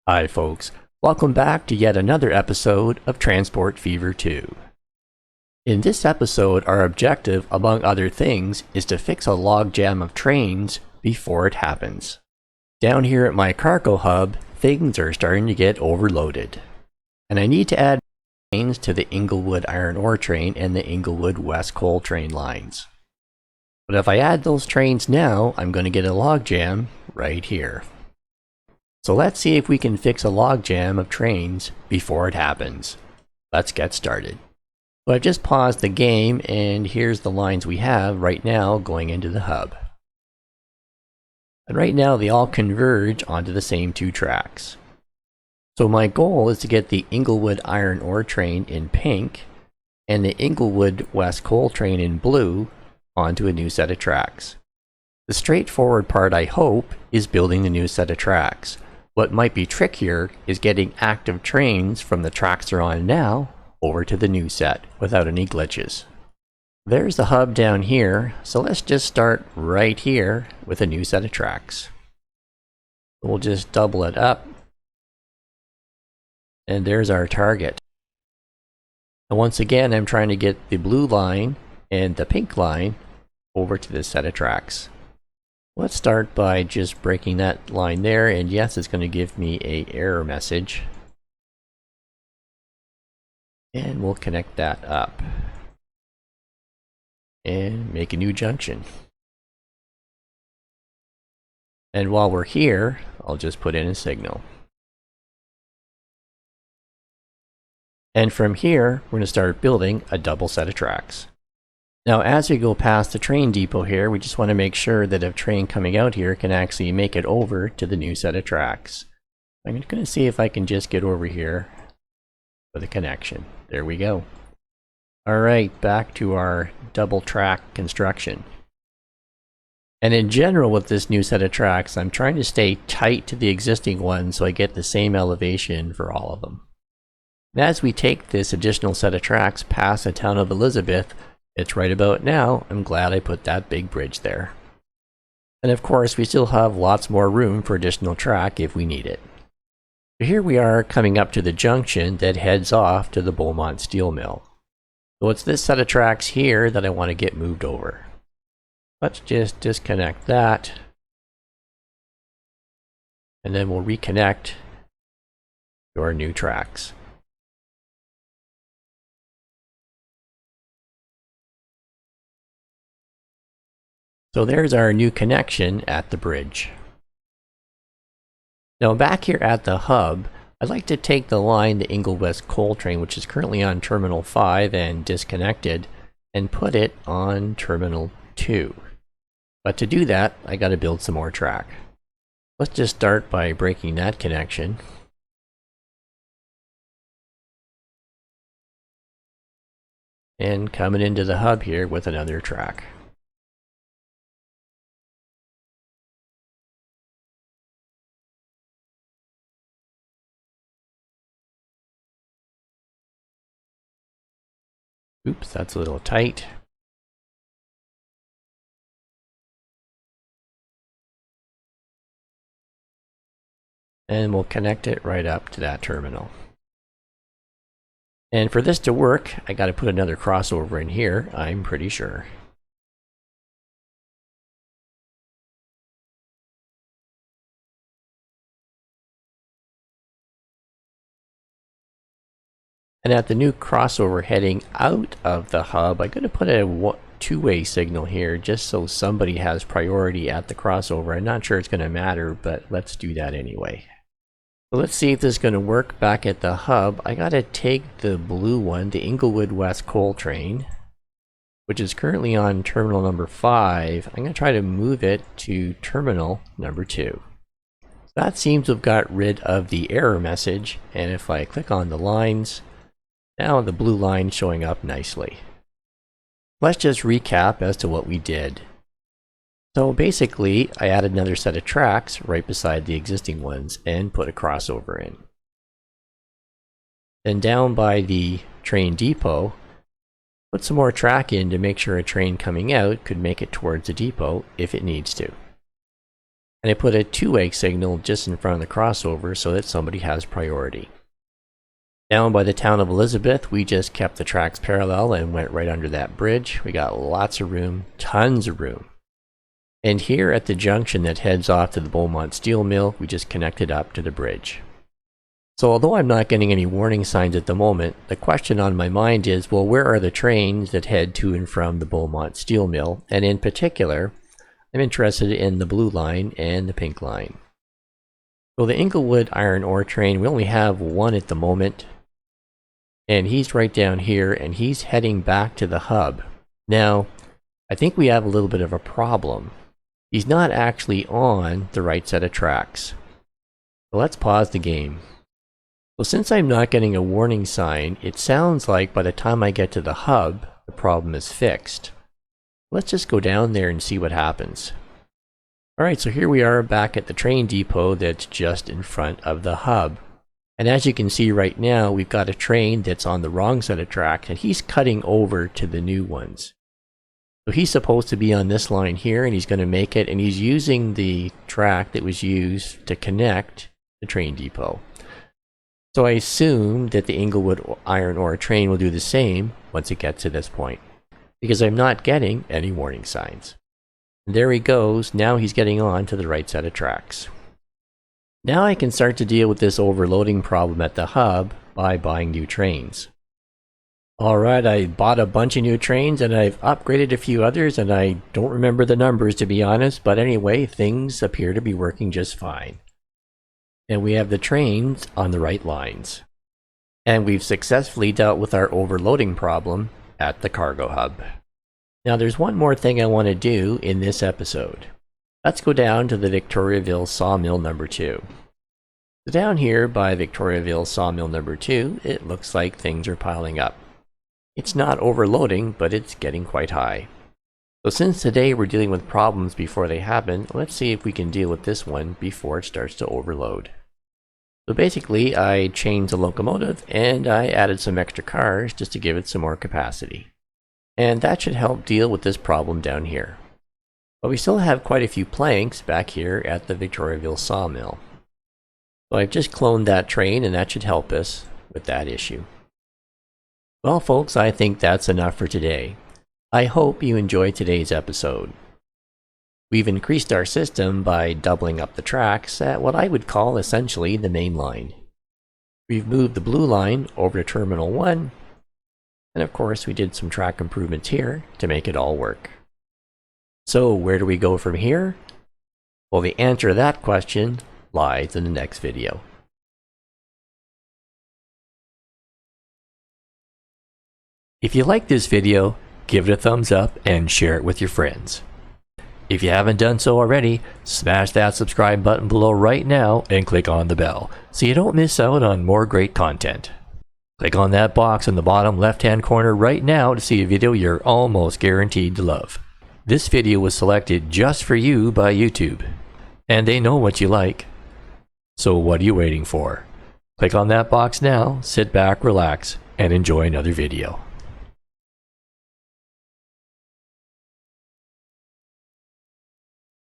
Hi folks, welcome back to yet another episode of Transport Fever 2. In this episode, our objective, among other things, is to fix a logjam of trains before it happens. Down here at my cargo hub, things are starting to get overloaded. And I need to add trains to the Inglewood iron ore train and the Inglewood West coal train lines. But if I add those trains now, I'm going to get a logjam right here. So let's see if we can fix a logjam of trains before it happens. Let's get started. So I've just paused the game and here's the lines we have right now going into the hub. And right now they all converge onto the same two tracks. So my goal is to get the Inglewood iron ore train in pink and the Inglewood West coal train in blue onto a new set of tracks. The straightforward part, I hope, is building the new set of tracks. What might be trickier is getting active trains from the tracks they're on now over to the new set without any glitches. There's the hub down here, so let's just start right here with a new set of tracks. We'll just double it up, and there's our target. And once again, I'm trying to get the blue line and the pink line over to this set of tracks. Let's start by just breaking that line there, and yes, it's going to give me an error message. And we'll connect that up and make a new junction. And while we're here, I'll just put in a signal. And from here, we're going to start building a double set of tracks. Now, as we go past the train depot here, we just want to make sure that a train coming out here can actually make it over to the new set of tracks. I'm going to see if I can just get over here with a connection. There we go. Alright, back to our double track construction. And in general with this new set of tracks, I'm trying to stay tight to the existing ones so I get the same elevation for all of them. And as we take this additional set of tracks past the town of Elizabeth, it's right about now, I'm glad I put that big bridge there. And of course, we still have lots more room for additional track if we need it. So here we are coming up to the junction that heads off to the Beaumont steel mill. So it's this set of tracks here that I want to get moved over. Let's just disconnect that. And then we'll reconnect to our new tracks. So there's our new connection at the bridge. Now back here at the hub, I'd like to take the line, the Inglewood West coal train, which is currently on Terminal 5 and disconnected, and put it on Terminal 2. But to do that, I got to build some more track. Let's just start by breaking that connection. And coming into the hub here with another track. Oops, that's a little tight. And we'll connect it right up to that terminal. And for this to work, I got to put another crossover in here, I'm pretty sure. And at the new crossover heading out of the hub, I'm going to put a two-way signal here just so somebody has priority at the crossover. I'm not sure it's going to matter, but let's do that anyway. So let's see if this is going to work back at the hub. I got to take the blue one, the Inglewood West coal train, which is currently on terminal number 5. I'm going to try to move it to terminal number 2. So that seems to have got rid of the error message, and if I click on the lines, now the blue line showing up nicely. Let's just recap as to what we did. So basically, I added another set of tracks right beside the existing ones and put a crossover in. Then down by the train depot, put some more track in to make sure a train coming out could make it towards the depot if it needs to. And I put a two-way signal just in front of the crossover so that somebody has priority. Down by the town of Elizabeth, we just kept the tracks parallel and went right under that bridge. We got lots of room, tons of room. And here at the junction that heads off to the Beaumont steel mill, we just connected up to the bridge. So although I'm not getting any warning signs at the moment, the question on my mind is, well, where are the trains that head to and from the Beaumont steel mill? And in particular, I'm interested in the blue line and the pink line. So the Inglewood iron ore train, we only have one at the moment. And he's right down here, and he's heading back to the hub. Now, I think we have a little bit of a problem. He's not actually on the right set of tracks. So let's pause the game. So since I'm not getting a warning sign, it sounds like by the time I get to the hub, the problem is fixed. Let's just go down there and see what happens. Alright, so here we are back at the train depot that's just in front of the hub. And as you can see right now, we've got a train that's on the wrong set of tracks, and he's cutting over to the new ones. So he's supposed to be on this line here, and he's going to make it, and he's using the track that was used to connect the train depot. So I assume that the Inglewood iron ore train will do the same once it gets to this point, because I'm not getting any warning signs. And there he goes, now he's getting on to the right set of tracks. Now I can start to deal with this overloading problem at the hub by buying new trains. Alright, I bought a bunch of new trains and I've upgraded a few others, and I don't remember the numbers to be honest, but anyway, things appear to be working just fine. And we have the trains on the right lines. And we've successfully dealt with our overloading problem at the cargo hub. Now there's one more thing I want to do in this episode. Let's go down to the Victoriaville Sawmill number 2. So down here by Victoriaville Sawmill number 2, it looks like things are piling up. It's not overloading, but it's getting quite high. So since today we're dealing with problems before they happen, let's see if we can deal with this one before it starts to overload. So basically, I changed the locomotive and I added some extra cars just to give it some more capacity. And that should help deal with this problem down here. But we still have quite a few planks back here at the Victoriaville sawmill. So I've just cloned that train, and that should help us with that issue. Well folks, I think that's enough for today. I hope you enjoyed today's episode. We've increased our system by doubling up the tracks at what I would call essentially the main line. We've moved the blue line over to Terminal 1, and of course we did some track improvements here to make it all work. So where do we go from here? Well, the answer to that question lies in the next video. If you like this video, give it a thumbs up and share it with your friends. If you haven't done so already, smash that subscribe button below right now and click on the bell so you don't miss out on more great content. Click on that box in the bottom left-hand corner right now to see a video you're almost guaranteed to love. This video was selected just for you by YouTube, and they know what you like. So what are you waiting for? Click on that box now, sit back, relax, and enjoy another video.